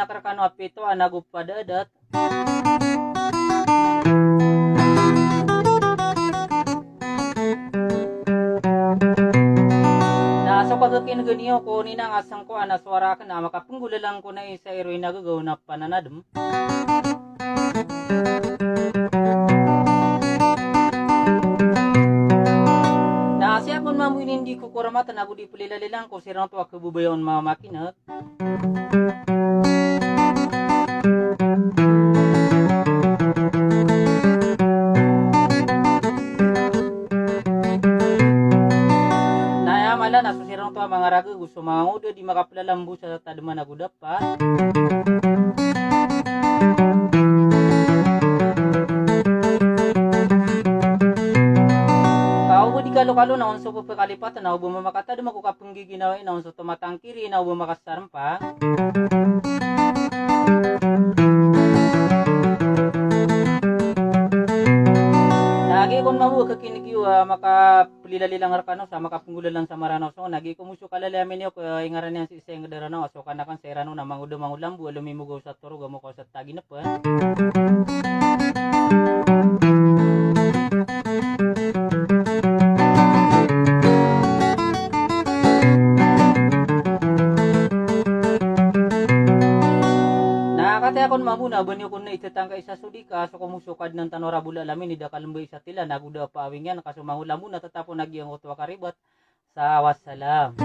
nakrakano apito anagup padadat. So pagkakin ganiyo ko ni nang asang ko anaswara ka na makapunggulalang ko na isa iroy nagagaw na pananadam. Na siya kung mamuin hindi ko kuramatan ako di pulilalilang ko sirang to ako bubayon mga makinat. Nasusirang to mga raga gusto mga udo di makaplalambu sa tadaman na gudapat. Kau di kalo-kalo na unso ko pakalipatan na ubo mamakata di makukapunggi ginawin na unso tumatangkiri na ubo makasarmpa. Lagi kung mamu kakinikiwa makapulilalilang arkano sa makapunggulalang sa maranaw so nagi kumuso kalalamin niyo ko ingaran niya si iseng daranaw so kanakan sa irano na mangulambu alumimugaw sa turo gamo ko sa tagi na pa. Kaya kon mamuna banyo kon na itatangka isa sudika so kumusukad ng tanora bula lamin ida kalambay sa tila naguda paawing yan kaso mangula muna tatapo nagyang utwa karibot sa wassalam.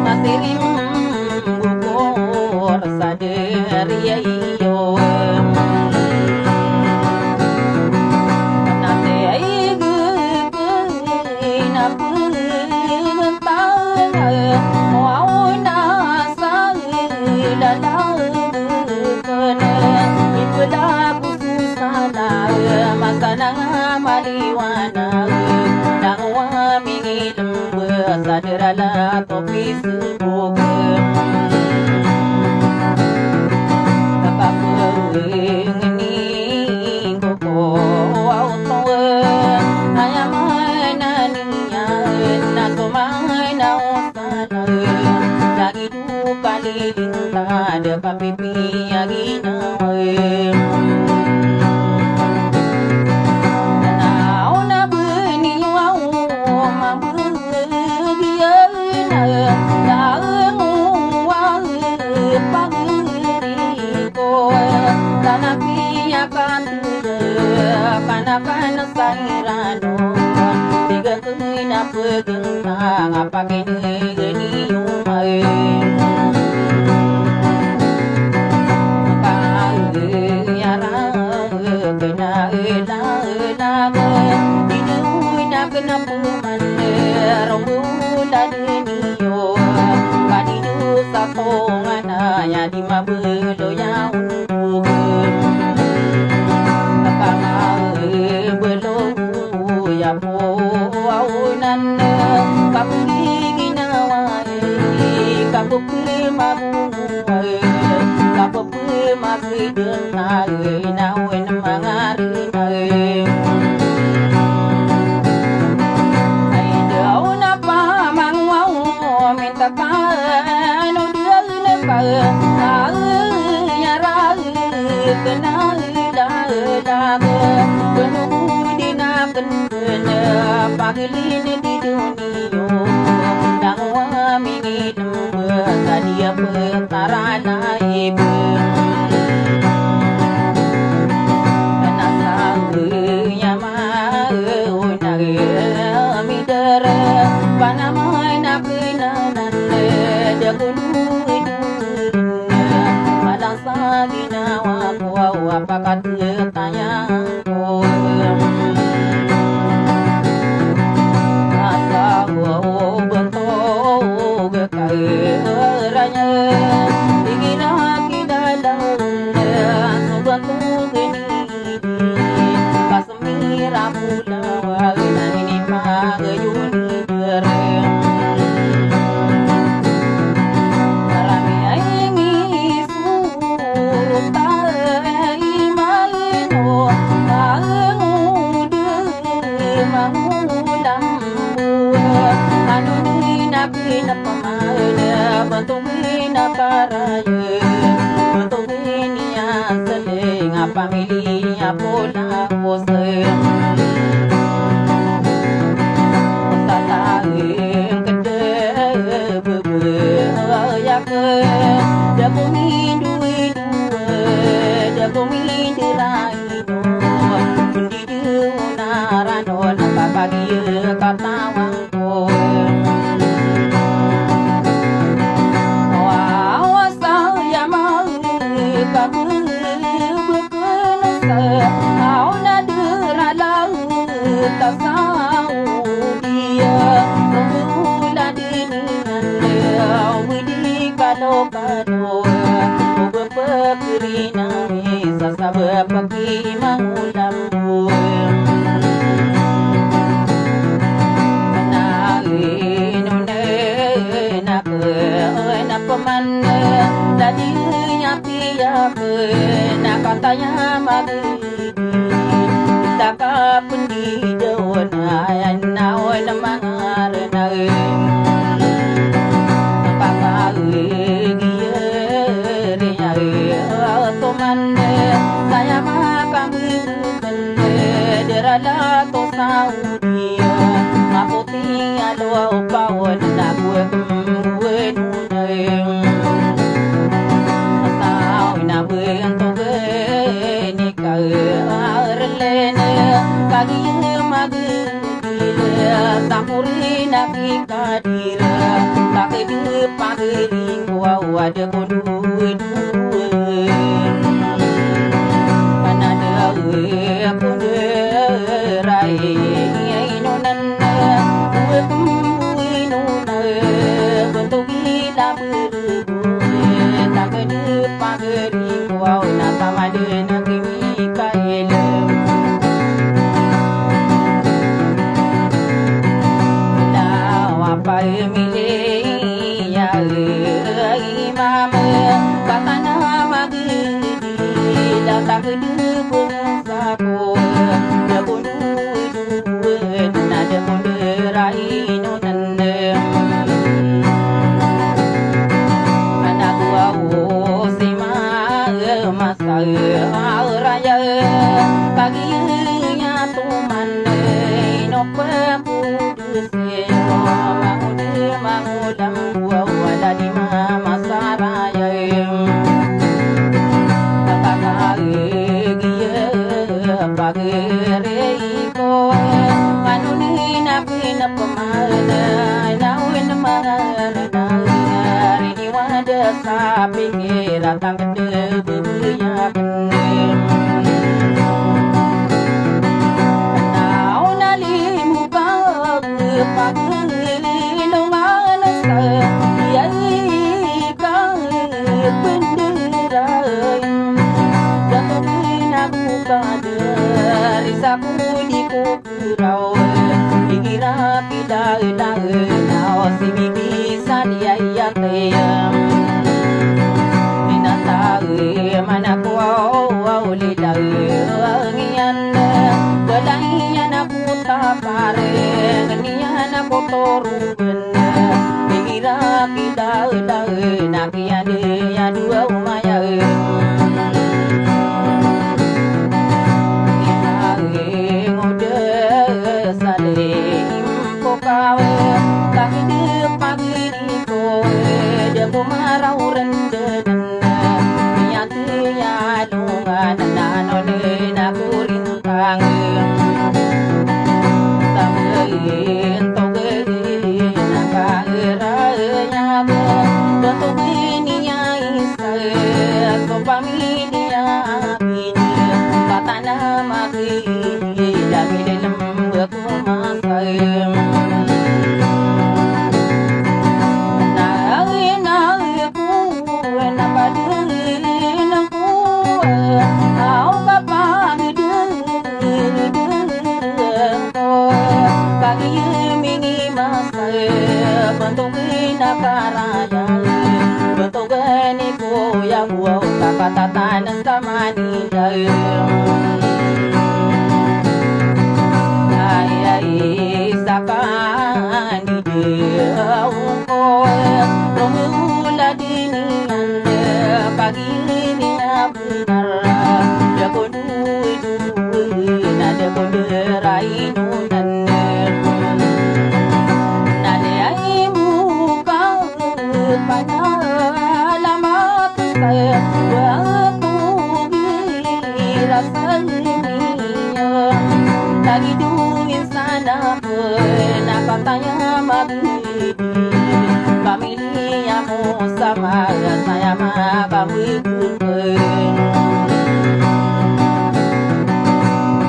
masirim bukur sadar ya iyo nate ai ge na pentang mau na sa la la kena ipada pususana masana maliwana nangwa mingilem sadarala topi sebuk ngeni koko auto ayamana niya nato mana usana lagi du kalilinta de papipi agina kana sairano tiga kena pegentang apa kene geni umai kangge yara kena ela dinuina kena puman rombula deniyo kanidu satongana ya di mabelo ya untuk aunan kapuli ginawa kapuli mabuhay kapuli magidunay nawin mangarinay ay daw na pa mangwaw minta ka ano diyan na pa yara kenal pagilin di dunia nangwa mingilem sadia petarana ibu nasangnya mah midar panamai nakenanan dahulu malang sagina waku apa kata tanya pamilya pola bosem tatang kede bebe ya ke dakomi duwe dakomi diraino undi narano napapagi katawang ko Nakataya magidi Taka pendido na yan na o na mga renagin Tuman saya makamilkan derala to Saudi maputi alwa upawon na gue tao na buyan to ni ka arlene kagi magil tamuri na pikadira de pagering ko ada ko duwe panada ko de rai ino nan we kumino na bentuk gila berbu tak de pagering ko na tamade na kimi kaile Pamili ya imam katana magidi la takdu sako ya kundu na de kunderai no tande anak wa sima masa raya pagi nya tuman no kudu se mangulam wala di mama saraya kakakaya pagere ko manuni na pinapamana nawin manana rini wada sa pikira tangkade bubuya Risaku di kupurau dikira tidak nawa si bisa dia yang teyam minata mana kuau lidah ngian belainya aku tapare nian aku toruben dikira tidak nakian dia dua umaya kaki di pagi ko de marau rende niat ya lungan nanone na kurintang tamen toge na kairanya bo to ini ya isa so pamilya ini katana magi dami dalam beku masayem nakaraya bentuk gani ko ya buau kakatatan sama nila ay sakan di dia ko romula dinian pagi niya benar ya ko duwe na de ko derai nunan Alamat saya waktu gira salmiya lagi duit sana pun katanya magidi pamilya mo sama saya makabukun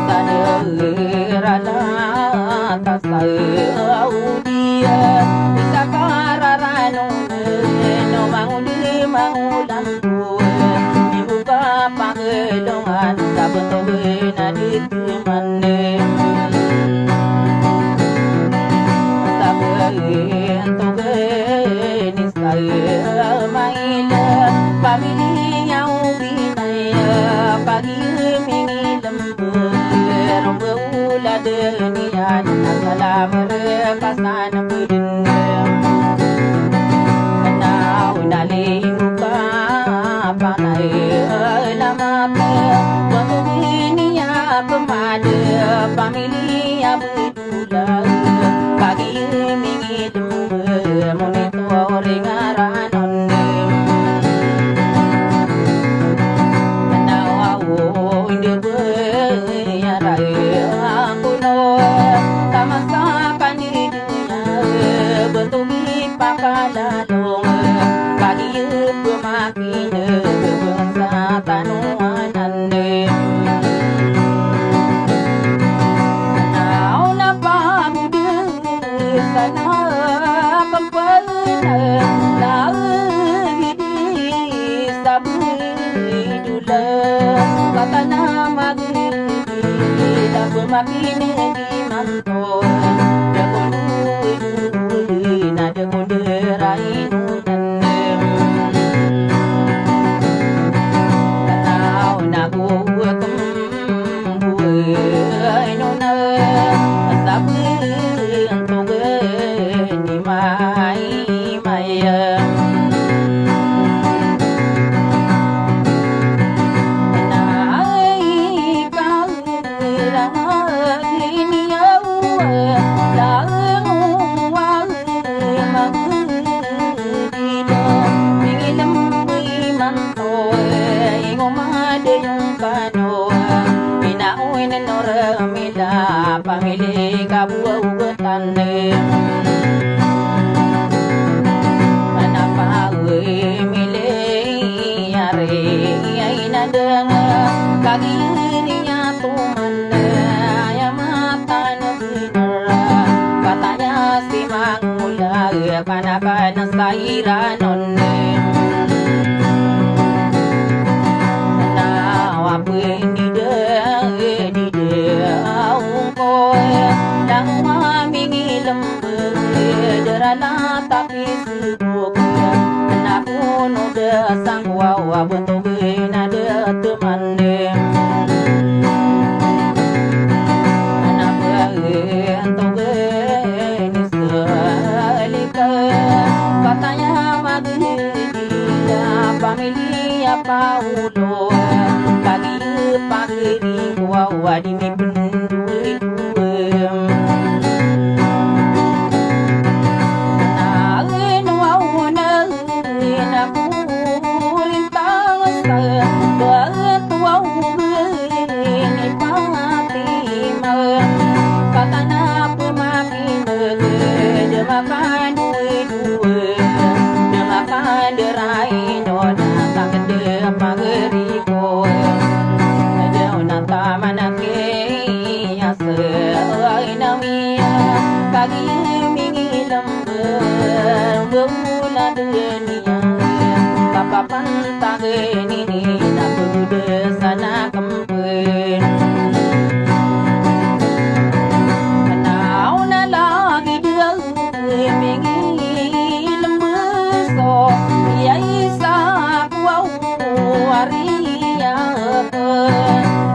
sadarala tasaya udia bisa kararano mangulang dibuka pagelongan sabentoge na dikemane sabentoge ni saya maila pamilya ubinaya pagi mingi lembur beula denian salam repasan bedendam nalimuka panai lama waktu ini ya pemada pamilya bedula pagi mingi lembur monitor ngaran ondem nawawo inde ya raya kuno tamasa kanidnya bentuk pakalan sana kempena lagi sabidula kata nama gila bermakin di mantor jago dulu nada konderain pamili kabuau betane manapa mile are aina dengar kaki dirinya tuman ya mata negara katanya si mangula kana saira nonne na apa ini lang mamingi lembe derana tapi sibuk anak kuno desang wawa bentuk nada teman anak bentuk ini selika katanya magi dia famili apa ulo pagi wawa di mimpi sana kempen kenau na lagi dia mengi lembeso ya isa kuau waria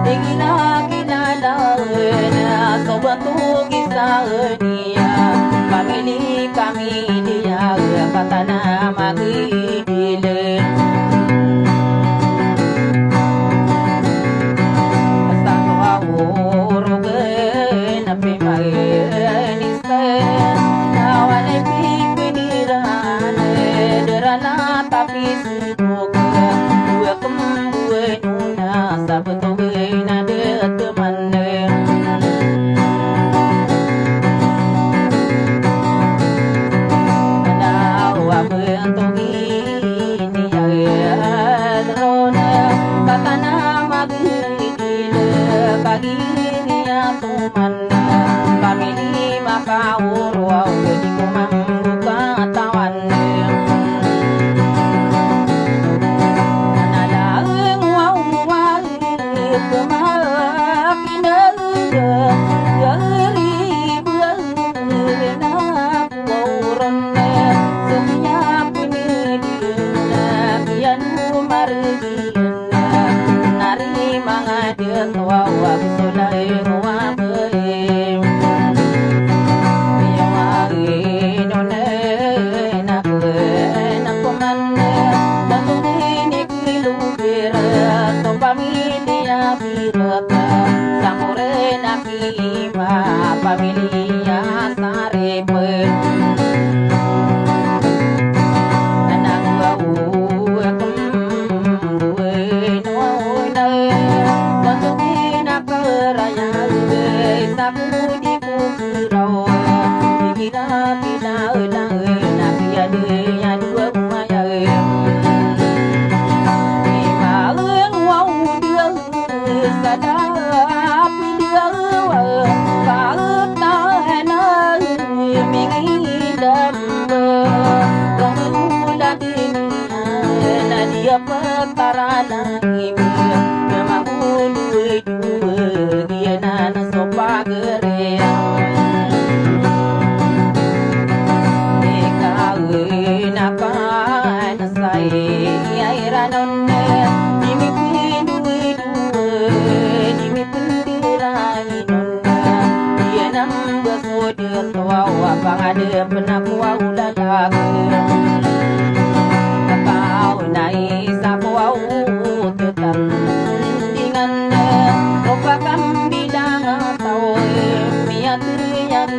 ingina kinala na sobantu kisah dia kami dia kata nama gidile tapi sibuk dua kembue nuna sabetul nada teman ada bentuk ini wow pangadep naku wow lalaki kau nais aku wow tetap dengan lupakan bilang atau miat yang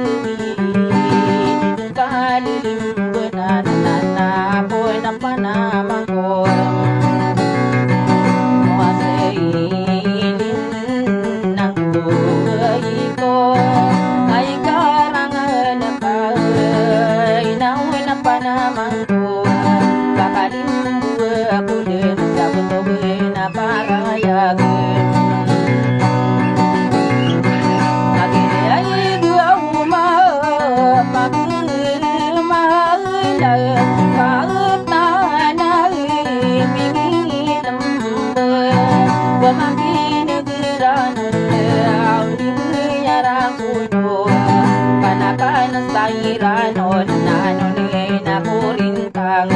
kali benar aku nampak nama kau Sairanon nanon na kurintang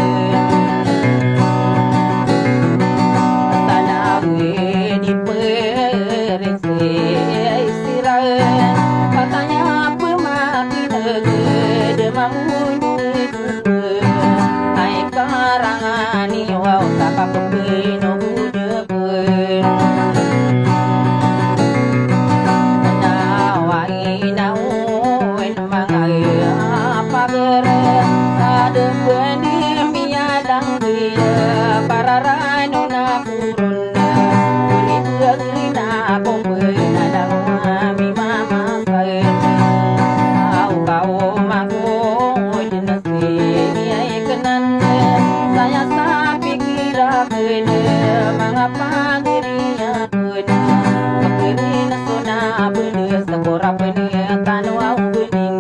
Tanawin di perensi istirahat katanya pemakin demamun ay karangan iwaw takapapin o budapin nawain awin mga ada benih miadang dia pararano na kuruna kulit na pembena dang mami mama kaya kau maku dinasti ay kenan saya sa pikirakan mengapa dirinya benih kepirin sona benih sekora benih tanwa bening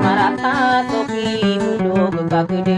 Marata sopi mudo gagede